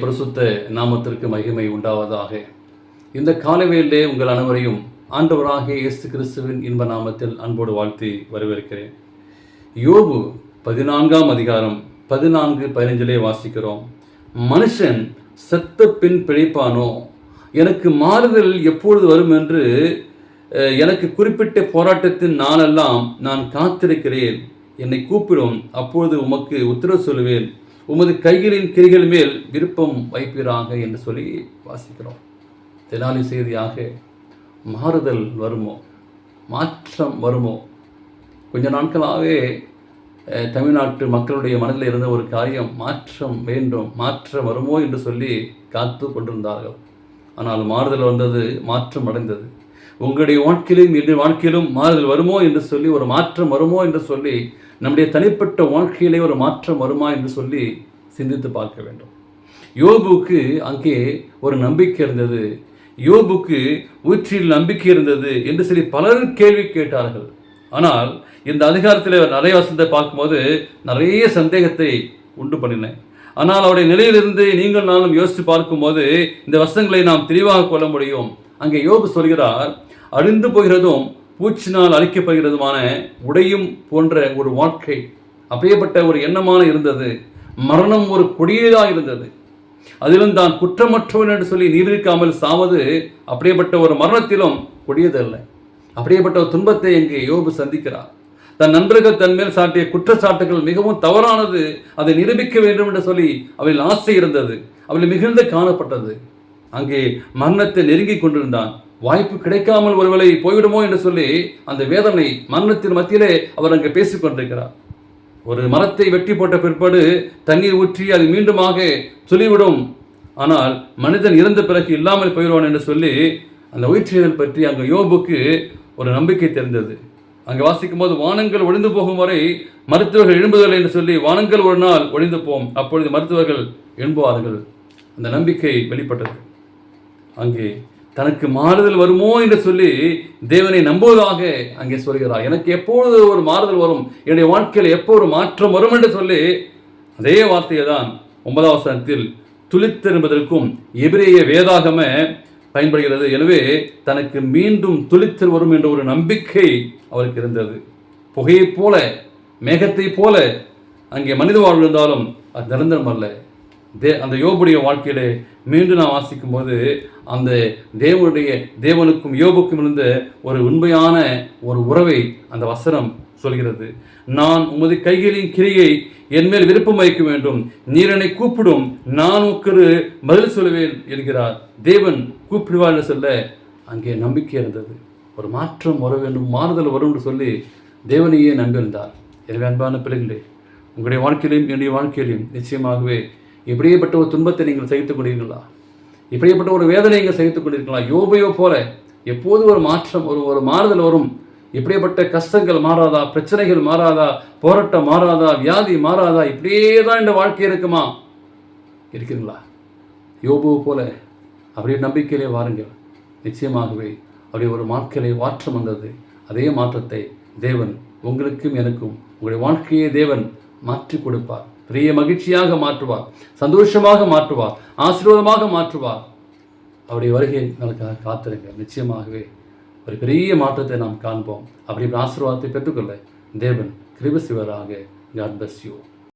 பிரசுத்த நாமத்திற்கு மகிமை உண்டாவதாக. இந்த காலவேளையிலே உங்கள் அனைவரையும் ஆண்டவராகிய இயேசு கிறிஸ்துவின் இன்ப நாமத்தில் அன்போடு வாழ்த்தி வரவேற்கிறேன். யோபு 14ஆம் அதிகாரம் 14-15 வாசிக்கிறோம். மனுஷன் செத்த பின் பிழைப்பானோ? எனக்கு மாறுதல் எப்பொழுது வரும் என்று எனக்கு குறிப்பிட்ட போராட்டத்தின் நாளெல்லாம் நான் காத்திருக்கிறேன். என்னை கூப்பிடும், அப்பொழுது உமக்கு உத்தரவு சொல்லுவேன். உமது கைகளின் கிரிகள் மேல் விருப்பம் வைப்பீராக என்று சொல்லி வாசிக்கிறோம். தினாலி செய்தியாக மாறுதல் வருமோ, மாற்றம் வருமோ? கொஞ்ச நாட்களாகவே தமிழ்நாட்டு மக்களுடைய மனதில் இருந்த ஒரு காரியம், மாற்றம் வேண்டும், மாற்றம் வருமோ என்று சொல்லி காத்து கொண்டிருந்தார்கள். ஆனால் மாறுதல் வந்தது, மாற்றம் அடைந்தது. உங்களுடைய வாழ்க்கையிலும் என்னுடைய வாழ்க்கையிலும் மாறுதல் வருமோ என்று சொல்லி, ஒரு மாற்றம் வருமோ என்று சொல்லி, நம்முடைய தனிப்பட்ட வாழ்க்கையிலே ஒரு மாற்றம் வருமா என்று சொல்லி சிந்தித்து பார்க்க வேண்டும். யோபுக்கு அங்கே ஒரு நம்பிக்கை இருந்தது, யோபுக்கு ஊற்றில் நம்பிக்கை இருந்தது என்று சொல்லி பலர் கேள்வி கேட்டார்கள். ஆனால் இந்த அதிகாரத்தில் நிறைய வசனத்தை பார்க்கும்போது நிறைய சந்தேகத்தை உண்டு பண்ணினேன். ஆனால் அவருடைய நிலையிலிருந்து நீங்கள் நானும் யோசித்து பார்க்கும்போது இந்த வசனங்களை நாம் தெளிவாக கொள்ள முடியும். அங்கே யோபு சொல்கிறார், அழிந்து போகிறதும் பூச்சினால் அழிக்கப்படுகிறதுமான உடையும் போன்ற ஒரு வாழ்க்கை, அப்படியேப்பட்ட ஒரு எண்ணமான இருந்தது. மரணம் ஒரு கொடியதாக இருந்தது. அதிலும் தான் குற்றமற்றவன் என்று சொல்லி நீடிக்காமல் சாவது அப்படியேப்பட்ட ஒரு மரணத்திலும் கொடியதல்ல. அப்படியேப்பட்ட ஒரு துன்பத்தை இங்கே யோபு சந்திக்கிறார். தன் நண்பர்கள் தன் மேல் சாட்டிய குற்றச்சாட்டுகள் மிகவும் தவறானது, அதை நிரூபிக்க வேண்டும் என்று சொல்லி அவள் ஆசை இருந்தது, அவள் மிகுந்த காணப்பட்டது. அங்கே மரணத்தை நெருங்கி கொண்டிருந்தான். வாய்ப்பு கிடைக்காமல் ஒருவேளை போய்விடுமோ என்று சொல்லி அந்த வேதனை மரணத்தின் மத்தியிலே அவர் அங்கே பேசிக் கொண்டிருக்கிறார். ஒரு மரத்தை வெட்டி போட்ட பிற்பாடு தண்ணீர் ஊற்றி அது மீண்டுமாக சொல்லிவிடும். ஆனால் மனிதன் இறந்த பிறகு இல்லாமல் போயிடுவான் என்று சொல்லி அந்த உயிர்ச்சியல் பற்றி அங்கே யோபுக்கு ஒரு நம்பிக்கை தெரிந்தது. அங்கே வாசிக்கும் போது, வானங்கள் ஒழிந்து போகும் வரை மருத்துவர்கள் எழும்புதல் என்று சொல்லி, வானங்கள் ஒரு நாள் ஒழிந்து போம், அப்பொழுது மருத்துவர்கள் எழும்புவார்கள். அந்த நம்பிக்கை வெளிப்பட்டது. அங்கே தனக்கு மாறுதல் வருமோ என்று சொல்லி தேவனை நம்புவதாக அங்கே சொல்கிறார். எனக்கு எப்பொழுது ஒரு மாறுதல் வரும், என்னுடைய வாழ்க்கையில் எப்போ ஒரு மாற்றம் வரும் என்று சொல்லி அதே வார்த்தையை தான் 9ஆம் வசனத்தில் துளித்தெழும்பதற்கும் எபிரேய வேதாகம பயன்படுகிறது. எனவே தனக்கு மீண்டும் துளித்தல் வரும் என்ற ஒரு நம்பிக்கை அவருக்கு இருந்தது. புகையைப் போல, மேகத்தை போல அங்கே மனித வாழ்வு இருந்தாலும் அது நிரந்தரம் அல்ல. அந்த யோபுடைய வாழ்க்கையிலே மீண்டும் நான் வாசிக்கும் போது அந்த தேவனுக்கும் யோபுக்கும் இருந்த ஒரு உண்மையான ஒரு உறவை அந்த வசனம் சொல்கிறது. நான் உமது கைகளின் கிரியை என்மேல் விருப்பம் வைக்க வேண்டும், நீர் என்னை கூப்பிடும், நான் உனக்கு பதில் சொல்லுவேன் என்கிறார். தேவன் கூப்பிடுவார் என்று சொல்ல அங்கே நம்பிக்கை இருந்தது. ஒரு மாற்றம் வர வேண்டும், மாறுதல் வரும் என்று சொல்லி தேவனையே நம்பியிருந்தார். எனவே அன்பான பிள்ளைகளே, உங்களுடைய வாழ்க்கையிலும் என்னுடைய வாழ்க்கையிலும் நிச்சயமாகவே இப்படியேப்பட்ட ஒரு துன்பத்தை நீங்கள் சகித்துக் கொண்டீர்களா? இப்படியேப்பட்ட ஒரு வேதனை நீங்கள் சகித்துக் கொண்டிருக்கலாம்? யோபையோ போல எப்போது ஒரு மாற்றம், ஒரு மாறுதல் வரும்? இப்படியேப்பட்ட கஷ்டங்கள் மாறாதா? பிரச்சனைகள் மாறாதா? போராட்டம் மாறாதா? வியாதி மாறாதா? இப்படியே தான் இந்த வாழ்க்கை இருக்குமா? இருக்கிறீங்களா? யோபு போல அப்படியே நம்பிக்கையிலே வாருங்கள். நிச்சயமாகவே அப்படியே ஒரு மாற்களை மாற்றம் வந்தது. அதே மாற்றத்தை தேவன் உங்களுக்கும் எனக்கும், உங்களுடைய வாழ்க்கையை தேவன் மாற்றி கொடுப்பார். பெரிய மகிழ்ச்சியாக மாற்றுவார், சந்தோஷமாக மாற்றுவார், ஆசீர்வாதமாக மாற்றுவார். அவருடைய வருகை நமக்காக காத்திருங்க. நிச்சயமாகவே ஒரு பெரிய மாற்றத்தை நாம் காண்போம். அப்படி ஆசீர்வாதத்தை பெற்றுக்கொள்ள தேவன் கிருபை செய்வாராக. God bless you.